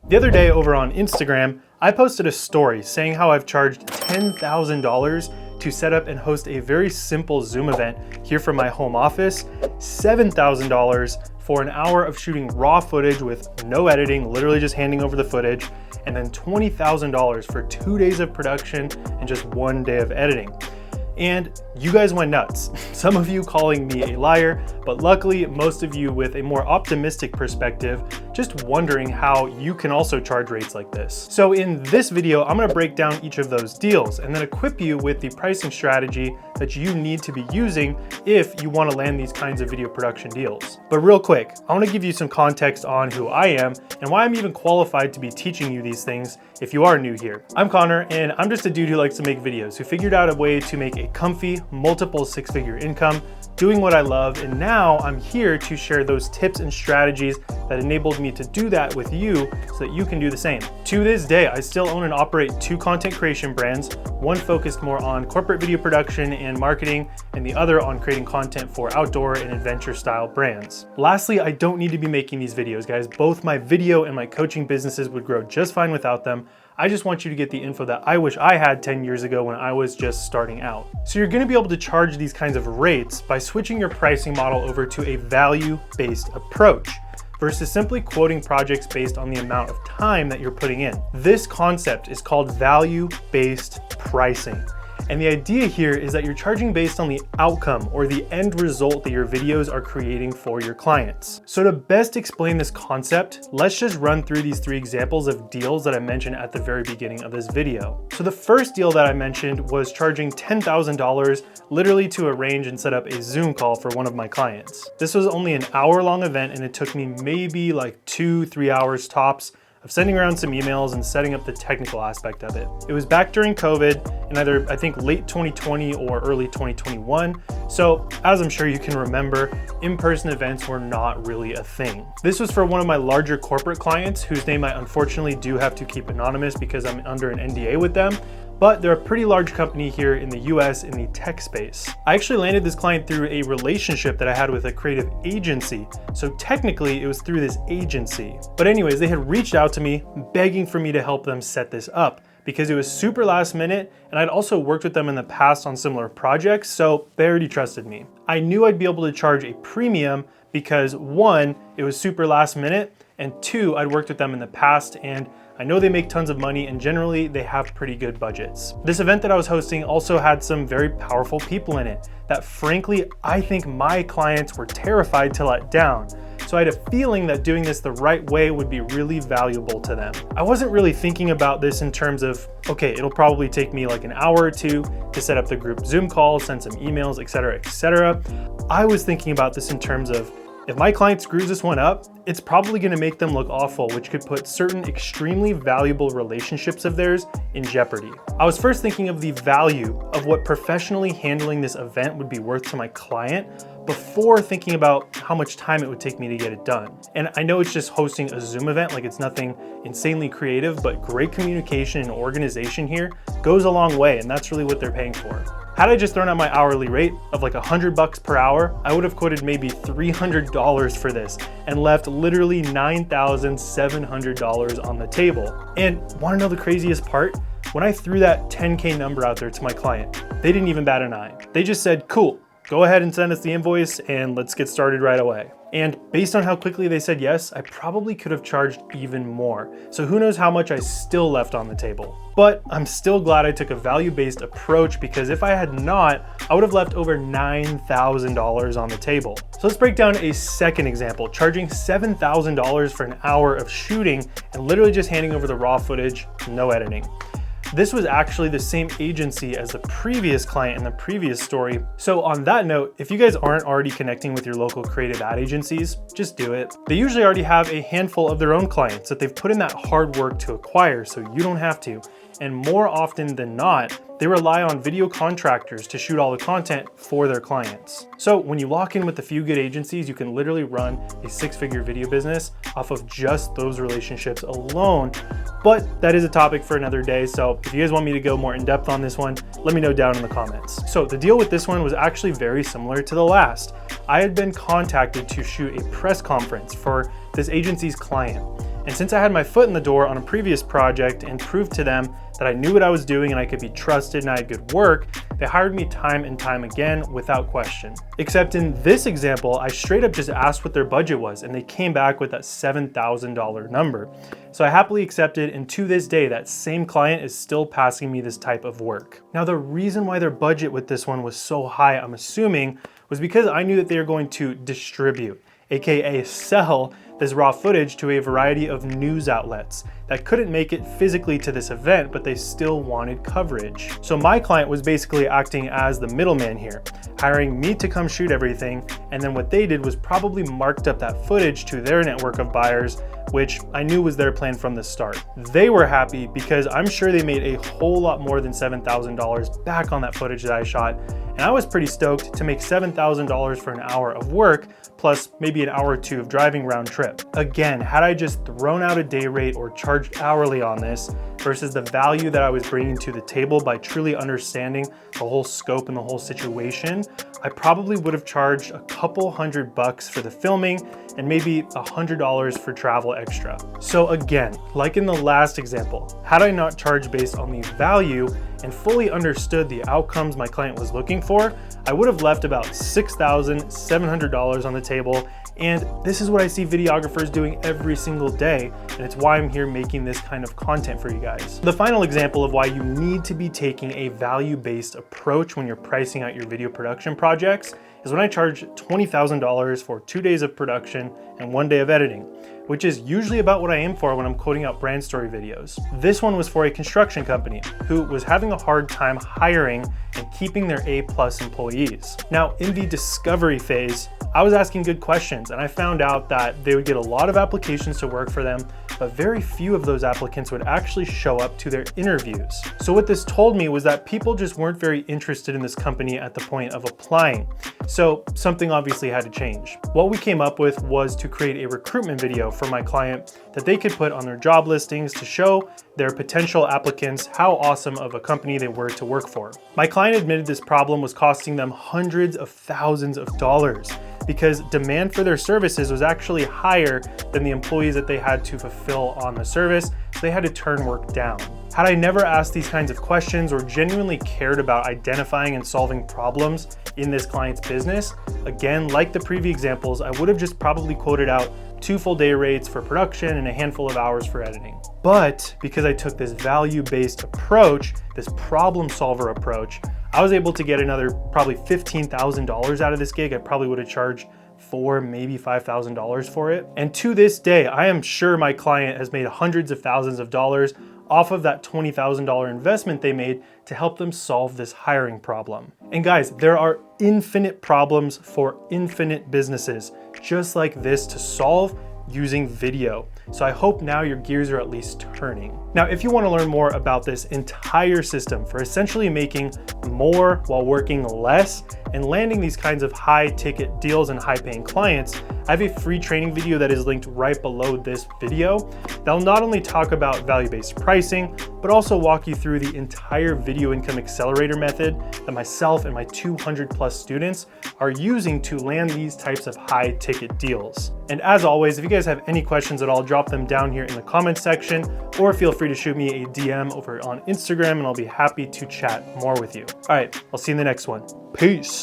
The other day over on Instagram, I posted a story saying how I've charged $10,000 to set up and host a very simple Zoom event here from my home office, $7,000 for an hour of shooting raw footage with no editing, literally just handing over the footage, and then $20,000 for 2 days of production and just 1 day of editing. And you guys went nuts. Some of you calling me a liar, but luckily most of you with a more optimistic perspective, just wondering how you can also charge rates like this. So in this video, I'm gonna break down each of those deals and then equip you with the pricing strategy that you need to be using if you wanna land these kinds of video production deals. But real quick, I wanna give you some context on who I am and why I'm even qualified to be teaching you these things if you are new here. I'm Connor, and I'm just a dude who likes to make videos, who figured out a way to make a comfy, multiple six-figure income doing what I love, and now I'm here to share those tips and strategies that enabled me to do that with you so that you can do the same. To this day, I still own and operate 2 content creation brands, one focused more on corporate video production and marketing, and the other on creating content for outdoor and adventure style brands. Lastly, I don't need to be making these videos, guys. Both my video and my coaching businesses would grow just fine without them. I just want you to get the info that I wish I had 10 years ago when I was just starting out. So you're gonna be able to charge these kinds of rates by switching your pricing model over to a value-based approach versus simply quoting projects based on the amount of time that you're putting in. This concept is called value-based pricing. And the idea here is that you're charging based on the outcome or the end result that your videos are creating for your clients. So to best explain this concept, let's just run through these 3 examples of deals that I mentioned at the very beginning of this video. So the first deal that I mentioned was charging $10,000 literally to arrange and set up a Zoom call for one of my clients. This was only an hour-long event, and it took me maybe like 2-3 hours tops of sending around some emails and setting up the technical aspect of it. It was back during COVID in either, I think, late 2020 or early 2021. So as I'm sure you can remember, in-person events were not really a thing. This was for one of my larger corporate clients whose name I unfortunately do have to keep anonymous because I'm under an NDA with them. But they're a pretty large company here in the US in the tech space. I actually landed this client through a relationship that I had with a creative agency. So technically it was through this agency. But anyways, they had reached out to me begging for me to help them set this up because it was super last minute, and I'd also worked with them in the past on similar projects, so they already trusted me. I knew I'd be able to charge a premium because 1, it was super last minute, and 2, I'd worked with them in the past, and I know they make tons of money, and generally they have pretty good budgets. This event that I was hosting also had some very powerful people in it that frankly, I think my clients were terrified to let down. So I had a feeling that doing this the right way would be really valuable to them. I wasn't really thinking about this in terms of, okay, it'll probably take me like an hour or 2 to set up the group Zoom call, send some emails, etc., etc. I was thinking about this in terms of, if my client screws this one up, it's probably gonna make them look awful, which could put certain extremely valuable relationships of theirs in jeopardy. I was first thinking of the value of what professionally handling this event would be worth to my client before thinking about how much time it would take me to get it done. And I know it's just hosting a Zoom event, like it's nothing insanely creative, but great communication and organization here goes a long way, and that's really what they're paying for. Had I just thrown out my hourly rate of like $100 per hour, I would have quoted maybe $300 for this and left literally $9,700 on the table. And wanna know the craziest part? When I threw that 10K number out there to my client, they didn't even bat an eye. They just said, cool, go ahead and send us the invoice and let's get started right away. And based on how quickly they said yes, I probably could have charged even more. So who knows how much I still left on the table. But I'm still glad I took a value-based approach, because if I had not, I would have left over $9,000 on the table. So let's break down a second example, charging $7,000 for an hour of shooting and literally just handing over the raw footage, no editing. This was actually the same agency as the previous client in the previous story. So on that note, if you guys aren't already connecting with your local creative ad agencies, just do it. They usually already have a handful of their own clients that they've put in that hard work to acquire, so you don't have to. And more often than not, they rely on video contractors to shoot all the content for their clients. So when you lock in with a few good agencies, you can literally run a 6-figure video business off of just those relationships alone. But that is a topic for another day. So if you guys want me to go more in depth on this one, let me know down in the comments. So the deal with this one was actually very similar to the last. I had been contacted to shoot a press conference for this agency's client. And since I had my foot in the door on a previous project and proved to them that I knew what I was doing and I could be trusted and I had good work, they hired me time and time again without question. Except in this example, I straight up just asked what their budget was and they came back with that $7,000 number. So I happily accepted, and to this day, that same client is still passing me this type of work. Now, the reason why their budget with this one was so high, I'm assuming, was because I knew that they were going to distribute, aka sell, this raw footage to a variety of news outlets that couldn't make it physically to this event, but they still wanted coverage. So my client was basically acting as the middleman here, hiring me to come shoot everything, and then what they did was probably marked up that footage to their network of buyers, which I knew was their plan from the start. They were happy because I'm sure they made a whole lot more than $7,000 back on that footage that I shot, and I was pretty stoked to make $7,000 for an hour of work, plus maybe an hour or two of driving round trip. Again, had I just thrown out a day rate or charged hourly on this versus the value that I was bringing to the table by truly understanding the whole scope and the whole situation, I probably would have charged a couple $100 for the filming and maybe $100 for travel extra. So again, like in the last example, had I not charged based on the value and fully understood the outcomes my client was looking for, I would have left about $6,700 on the table. And this is what I see videographers doing every single day, and it's why I'm here making this kind of content for you guys. The final example of why you need to be taking a value-based approach when you're pricing out your video production projects is when I charge $20,000 for 2 days of production and 1 day of editing, which is usually about what I aim for when I'm quoting out brand story videos. This one was for a construction company who was having a hard time hiring and keeping their A+ employees. Now, in the discovery phase, I was asking good questions and I found out that they would get a lot of applications to work for them, but very few of those applicants would actually show up to their interviews. So what this told me was that people just weren't very interested in this company at the point of applying. So something obviously had to change. What we came up with was to create a recruitment video for my client that they could put on their job listings to show their potential applicants how awesome of a company they were to work for. My client admitted this problem was costing them hundreds of thousands of dollars because demand for their services was actually higher than the employees that they had to fulfill on the service, so they had to turn work down. Had I never asked these kinds of questions or genuinely cared about identifying and solving problems in this client's business, again, like the previous examples, I would have just probably quoted out 2 full day rates for production and a handful of hours for editing. But because I took this value-based approach, this problem solver approach, I was able to get another probably $15,000 out of this gig. I probably would have charged $4,000, maybe $5,000 for it. And to this day, I am sure my client has made hundreds of thousands of dollars off of that $20,000 investment they made to help them solve this hiring problem. And guys, there are infinite problems for infinite businesses just like this to solve using video. So I hope now your gears are at least turning. Now, if you want to learn more about this entire system for essentially making more while working less and landing these kinds of high ticket deals and high paying clients, I have a free training video that is linked right below this video that'll not only talk about value-based pricing, but also walk you through the entire video income accelerator method that myself and my 200+ students are using to land these types of high ticket deals. And as always, if you guys have any questions at all, drop them down here in the comment section, or feel free to shoot me a DM over on Instagram and I'll be happy to chat more with you. All right, I'll see you in the next one. Peace.